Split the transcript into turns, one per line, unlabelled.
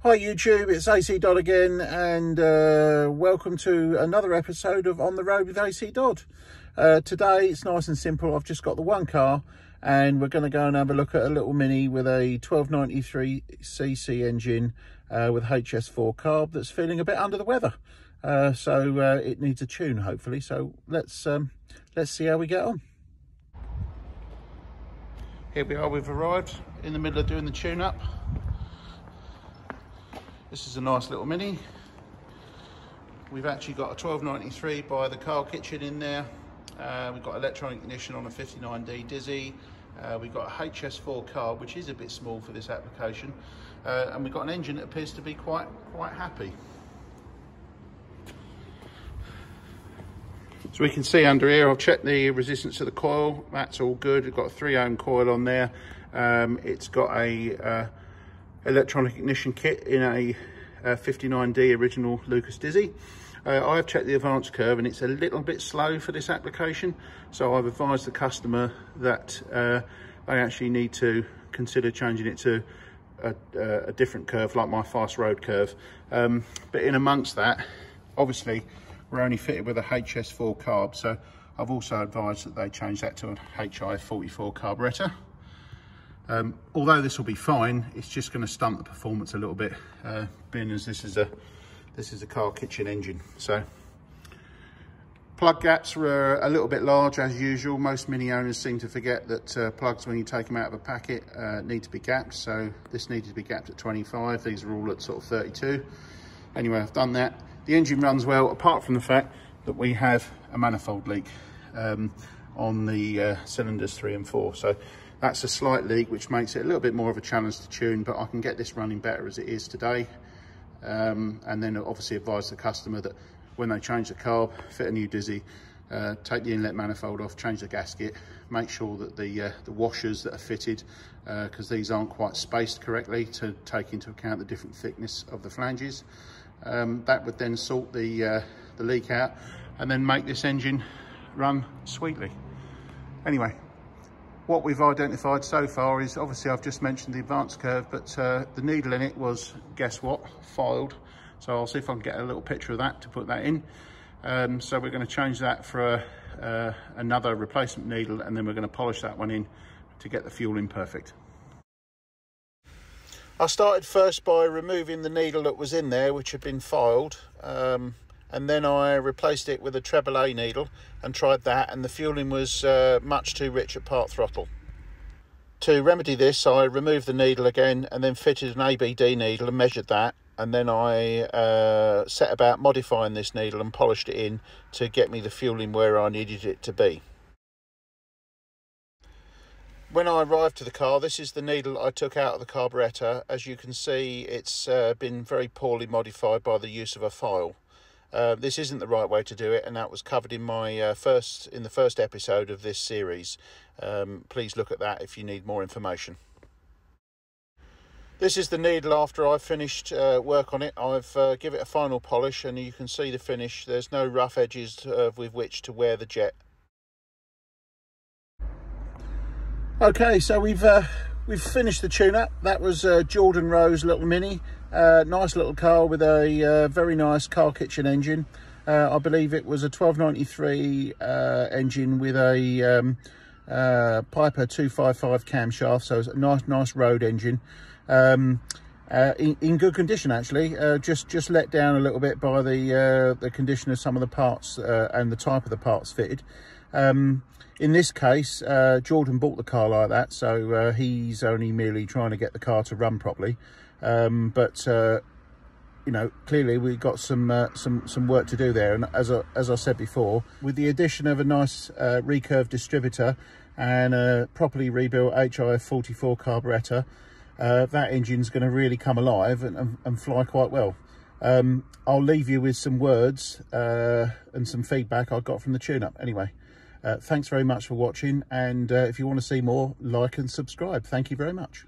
Hi YouTube, it's ACDodd again, and welcome to another episode of On the Road with ACDodd. Today it's nice and simple. I've just got the one car and we're going to go and have a look at a little Mini with a 1293cc engine with HS4 carb that's feeling a bit under the weather. So it needs a tune hopefully, so let's see how we get on. Here we are, we've arrived in the middle of doing the tune-up. This is a nice little Mini. We've actually got a 1293 by the Car Kitchen in there. We've got electronic ignition on a 59D Dizzy. We've got a HS4 carb, which is a bit small for this application. And we've got an engine that appears to be quite happy. So we can see under here, I've checked the resistance of the coil. That's all good. We've got a 3 ohm coil on there. It's got a electronic ignition kit in a 59D original Lucas Dizzy. I have checked the advance curve and it's a little bit slow for this application, so I've advised the customer that they actually need to consider changing it to a different curve, like my fast road curve. But in amongst that, obviously we're only fitted with a HS4 carb, so I've also advised that they change that to an HI44 carburettor. Although this will be fine, it's just going to stunt the performance a little bit, being as this is a Car Kitchen engine. So plug gaps were a little bit large as usual. Most Mini owners seem to forget that plugs, when you take them out of a packet, need to be gapped. So this needed to be gapped at 25. These are all at sort of 32. Anyway, I've done that. The engine runs well, apart from the fact that we have a manifold leak on the cylinders 3 and 4. So that's a slight leak, which makes it a little bit more of a challenge to tune, but I can get this running better as it is today. And then obviously advise the customer that when they change the carb, fit a new Dizzy, take the inlet manifold off, change the gasket, make sure that the washers that are fitted, because these aren't quite spaced correctly to take into account the different thickness of the flanges. That would then sort the leak out and then make this engine run sweetly. Anyway, what we've identified so far is, obviously I've just mentioned the advance curve, but the needle in it was, guess what, filed. So I'll see if I can get a little picture of that to put that in. So we're going to change that for another replacement needle, and then we're going to polish that one in to get the fuel in perfect. I started first by removing the needle that was in there, which had been filed. And then I replaced it with a treble A needle and tried that, and the fueling was much too rich at part throttle. To remedy this, I removed the needle again and then fitted an ABD needle and measured that, and then I set about modifying this needle and polished it in to get me the fueling where I needed it to be. When I arrived to the car, this is the needle I took out of the carburettor. As you can see, it's been very poorly modified by the use of a file. This isn't the right way to do it, and that was covered in my the first episode of this series. Please look at that if you need more information. This is the needle after I've finished work on it. I've given it a final polish, and you can see the finish. There's no rough edges with which to wear the jet. Okay, so we've finished the tune-up. That was Jordan Rowe's little Mini. Nice little car with a very nice Car Kitchen engine. I believe it was a 1293 engine with a Piper 255 camshaft, so it's a nice road engine. In good condition actually, just let down a little bit by the condition of some of the parts and the type of the parts fitted. In this case, Jordan bought the car like that, so he's only merely trying to get the car to run properly. But you know, clearly we've got some work to do there. And as I said before, with the addition of a nice recurve distributor and a properly rebuilt HI44 carburettor, that engine's going to really come alive and fly quite well. I'll leave you with some words and some feedback I got from the tune-up. Anyway, thanks very much for watching, and if you want to see more, like and subscribe. Thank you very much.